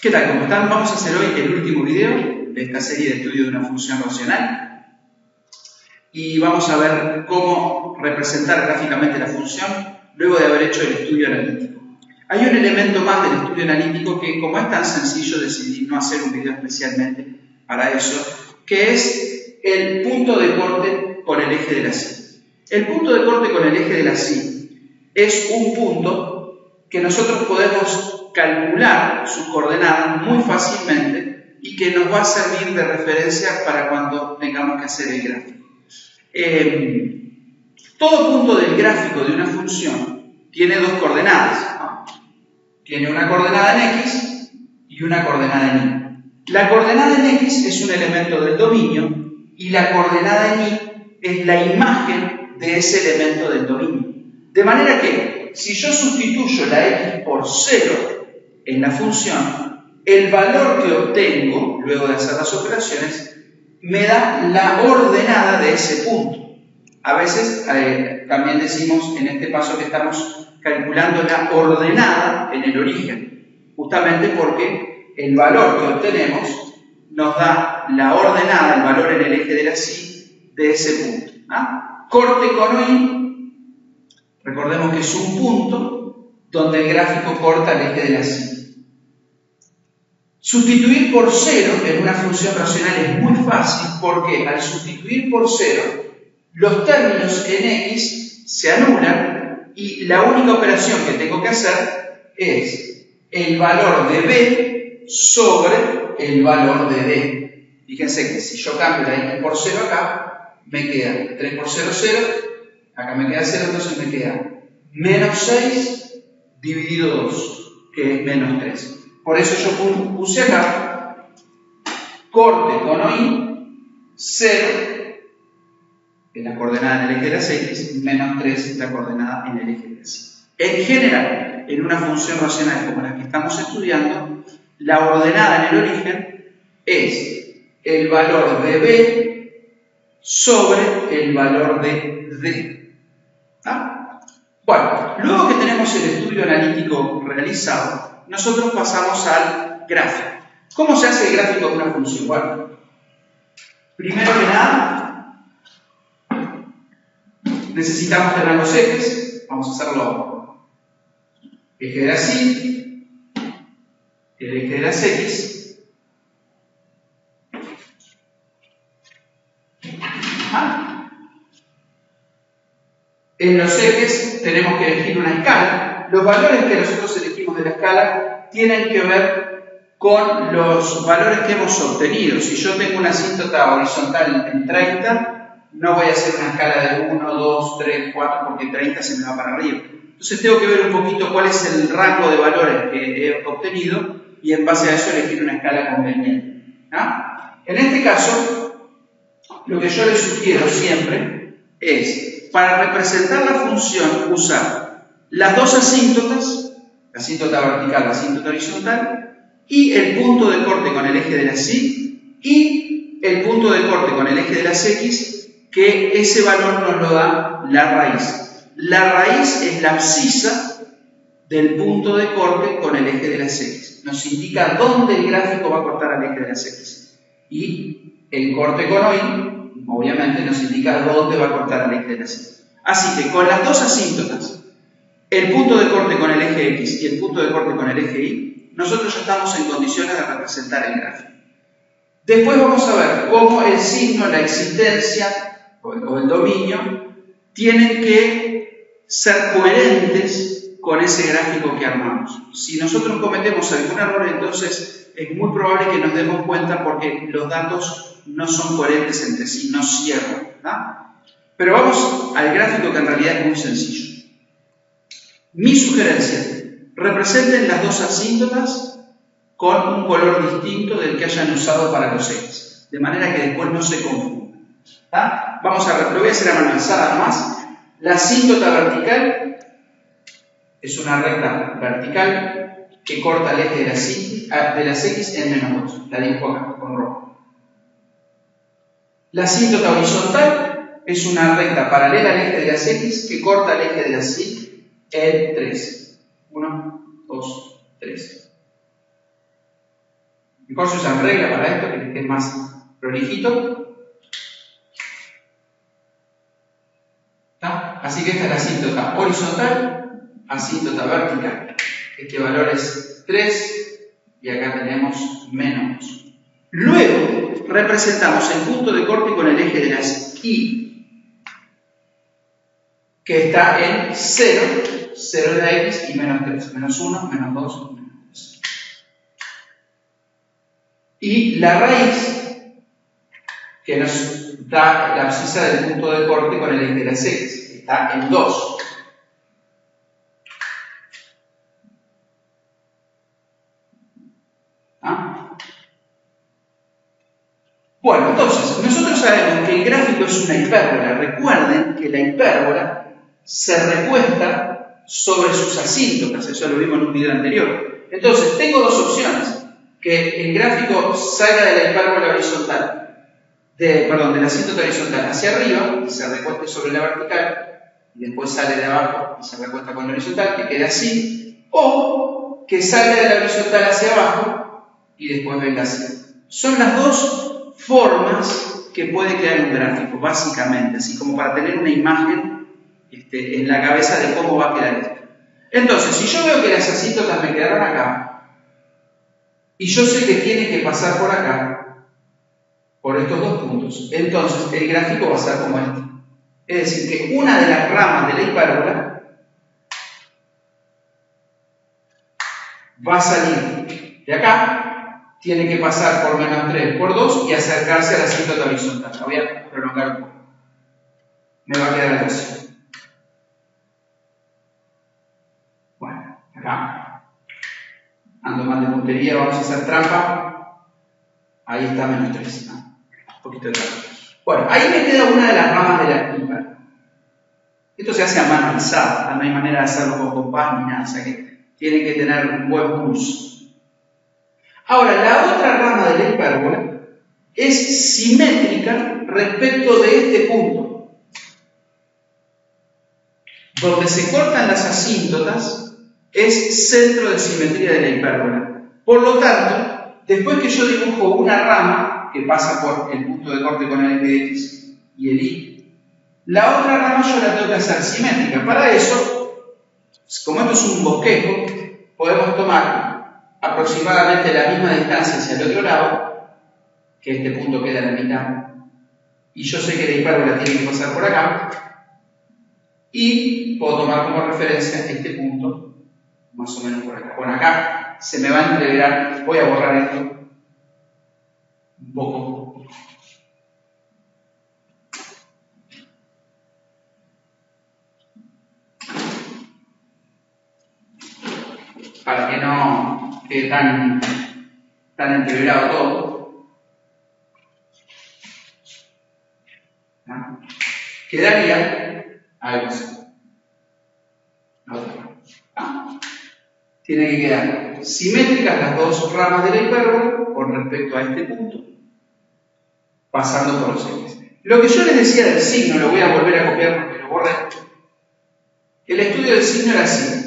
¿Qué tal? ¿Cómo están? Vamos a hacer hoy el último video de esta serie de estudio de una función racional y vamos a ver cómo representar gráficamente la función luego de haber hecho el estudio analítico. Hay un elemento más del estudio analítico que, como es tan sencillo, decidí no hacer un video especialmente para eso, que es el punto de corte con el eje de la C. El punto de corte con el eje de la C es un punto que nosotros podemos calcular sus coordenadas muy fácilmente y que nos va a servir de referencia para cuando tengamos que hacer el gráfico. Todo punto del gráfico de una función tiene dos coordenadas, ¿no? Tiene una coordenada en X y una coordenada en Y. La coordenada en X es un elemento del dominio y la coordenada en Y es la imagen de ese elemento del dominio. De manera que, si yo sustituyo la X por 0 en la función, el valor que obtengo, luego de hacer las operaciones, me da la ordenada de ese punto. A veces también decimos en este paso que estamos calculando la ordenada en el origen, justamente porque el valor que obtenemos nos da la ordenada, el valor en el eje de la C de ese punto. Corte con Y, recordemos que es un punto donde el gráfico corta el eje de la C. Sustituir por 0 en una función racional es muy fácil porque al sustituir por 0 los términos en X se anulan y la única operación que tengo que hacer es el valor de B sobre el valor de D. Fíjense que si yo cambio la X por 0 acá, me queda 3 por 0, 0, acá me queda 0, entonces me queda menos 6 dividido 2, que es menos 3. Por eso yo puse acá corte con Y, 0, en la coordenada en el eje de las X, menos 3, la coordenada en el eje de las Y. En general, en una función racional como la que estamos estudiando, la ordenada en el origen es el valor de B sobre el valor de D. Bueno, luego que tenemos el estudio analítico realizado, nosotros pasamos al gráfico. ¿Cómo se hace el gráfico de una función? Bueno, primero que nada, necesitamos tener los ejes. Vamos a hacerlo eje de las Y, el eje de las X. En los ejes tenemos que elegir una escala. Los valores que nosotros elegimos de la escala tienen que ver con los valores que hemos obtenido. Si yo tengo una asíntota horizontal en 30, no voy a hacer una escala de 1, 2, 3, 4, porque 30 se me va para arriba. Entonces tengo que ver un poquito cuál es el rango de valores que he obtenido y en base a eso elegir una escala conveniente. En este caso, lo que yo les sugiero siempre es, para representar la función, usar las dos asíntotas, la asíntota vertical, la asíntota horizontal, y el punto de corte con el eje de las Y y el punto de corte con el eje de las X, que ese valor nos lo da la raíz. La raíz es la abscisa del punto de corte con el eje de las X. Nos indica dónde el gráfico va a cortar al eje de las X. Y el corte con Y, obviamente, nos indica dónde va a cortar al eje de las Y. Así que con las dos asíntotas, el punto de corte con el eje X y el punto de corte con el eje Y, nosotros ya estamos en condiciones de representar el gráfico. Después vamos a ver cómo el signo, la existencia o el dominio tienen que ser coherentes con ese gráfico que armamos. Si nosotros cometemos algún error, entonces es muy probable que nos demos cuenta porque los datos no son coherentes entre sí, no cierran. Pero vamos al gráfico, que en realidad es muy sencillo. Mi sugerencia, representen las dos asíntotas con un color distinto del que hayan usado para los ejes, de manera que después no se confundan. Vamos a ver, lo voy a hacer a mano alzada nomás. La asíntota vertical es una recta vertical que corta el eje de las X en menos 2. La dibujo acá con rojo. La asíntota horizontal es una recta paralela al eje de las X que corta el eje de las Y en 3. 1, 2, 3. Mejor se usan reglas para esto, que les quede más prolijito. ¿Está? Así que esta es la asíntota horizontal, asíntota vertical. Este valor es 3 y acá tenemos menos 2. Luego representamos el punto de corte con el eje de las Y, que está en 0, 0 de la X y menos 3, menos 1, menos 2 y menos 3. Y la raíz que nos da la abscisa del punto de corte con el eje de las X, que está en 2. Bueno, entonces, nosotros sabemos que el gráfico es una hipérbola. Recuerden que la hipérbola se recuesta sobre sus asíntotas, eso lo vimos en un video anterior. Entonces, tengo dos opciones: que el gráfico salga de la hipérbola horizontal, de la asíntota horizontal hacia arriba y se recueste sobre la vertical, y después sale de abajo y se recuesta con la horizontal, que quede así, o que salga de la horizontal hacia abajo y después venga así. Son las dos formas que puede quedar un gráfico, básicamente, así como para tener una imagen en la cabeza de cómo va a quedar esto. Entonces, si yo veo que las asíntotas me quedaron acá, y yo sé que tiene que pasar por acá, por estos dos puntos, entonces el gráfico va a ser como este. Es decir, que una de las ramas de la hipérbola va a salir de acá, tiene que pasar por menos 3 por 2 y acercarse a la asíntota horizontal. La voy a prolongar un poco. Me va a quedar así. Bueno, acá ando mal de puntería, vamos a hacer trampa. Ahí está menos 3. ¿No? Un poquito de trampa. Bueno, ahí me queda una de las ramas de la hipérbola. Esto se hace a mano alzada, no hay manera de hacerlo con compás ni nada, o sea que tiene que tener un buen pulso. Ahora, la otra rama de la hipérbola es simétrica respecto de este punto. Donde se cortan las asíntotas es centro de simetría de la hipérbola. Por lo tanto, después que yo dibujo una rama que pasa por el punto de corte con el eje de X y el Y, la otra rama yo la tengo que hacer simétrica. Para eso, como esto es un bosquejo, podemos tomar aproximadamente la misma distancia hacia el otro lado, que este punto queda en la mitad, y yo sé que la hipérbola tiene que pasar por acá, y puedo tomar como referencia este punto, más o menos por acá. Bueno, acá se me va a entreverar, voy a borrar esto un poco. Para que no quede tan entreverado todo. ¿No? Quedaría algo así. Tiene que quedar simétricas las dos ramas de la hipérbola con respecto a este punto, pasando por los ejes. Lo que yo les decía del signo, lo voy a volver a copiar porque lo borré. El estudio del signo era así.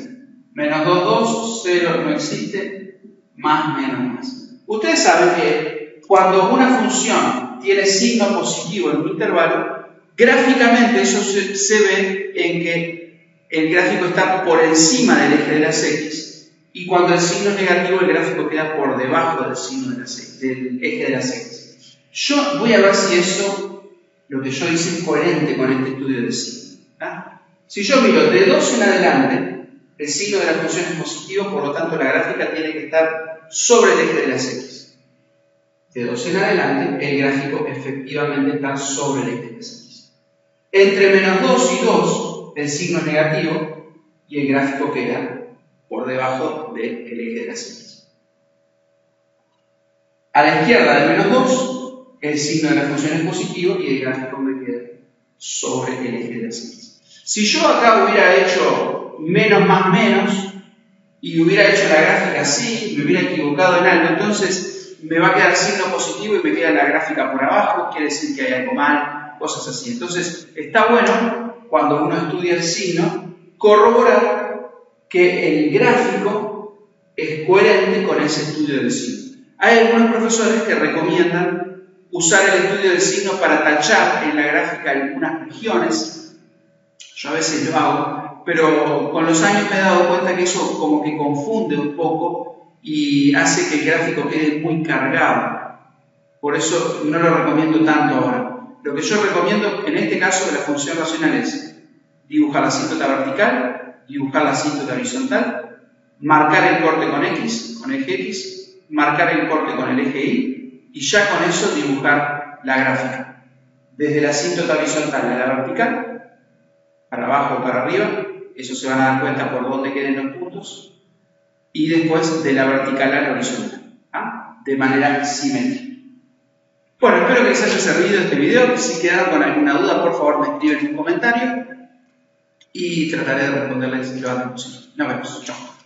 Menos 2, 2, 0 no existe, más, menos, más. Ustedes saben que cuando una función tiene signo positivo en un intervalo, gráficamente eso se ve en que el gráfico está por encima del eje de las X, y cuando el signo es negativo, el gráfico queda por debajo del signo de las X, del eje de las X. Yo voy a ver si eso, lo que yo hice, es coherente con este estudio del signo. Si yo miro de 2 en adelante, el signo de la función es positivo, por lo tanto la gráfica tiene que estar sobre el eje de las X. De 2 en adelante, el gráfico efectivamente está sobre el eje de las X. Entre menos 2 y 2, el signo es negativo y el gráfico queda por debajo del eje de las X. A la izquierda de menos 2, el signo de la función es positivo y el gráfico me queda sobre el eje de las X. Si yo acá hubiera hecho menos más menos y hubiera hecho la gráfica así, me hubiera equivocado en algo, entonces me va a quedar signo positivo y me queda la gráfica por abajo, quiere decir que hay algo mal, cosas así. Entonces está bueno, cuando uno estudia el signo, corroborar que el gráfico es coherente con ese estudio del signo. Hay algunos profesores que recomiendan usar el estudio del signo para tachar en la gráfica algunas regiones. Yo a veces lo hago, pero con los años me he dado cuenta que eso como que confunde un poco y hace que el gráfico quede muy cargado. Por eso no lo recomiendo tanto ahora. Lo que yo recomiendo en este caso de la función racional es dibujar la asíntota vertical, dibujar la asíntota horizontal, marcar el corte con X, con eje X, marcar el corte con el eje Y y ya con eso dibujar la gráfica. Desde la asíntota horizontal a la vertical, para abajo o para arriba, eso se van a dar cuenta por dónde queden los puntos, y después de la vertical a la horizontal, de manera simétrica. Bueno, espero que les haya servido este video. Si quedaron con alguna duda, por favor me escriben en un comentario y trataré de responderles lo antes posible. Nos vemos. Chao.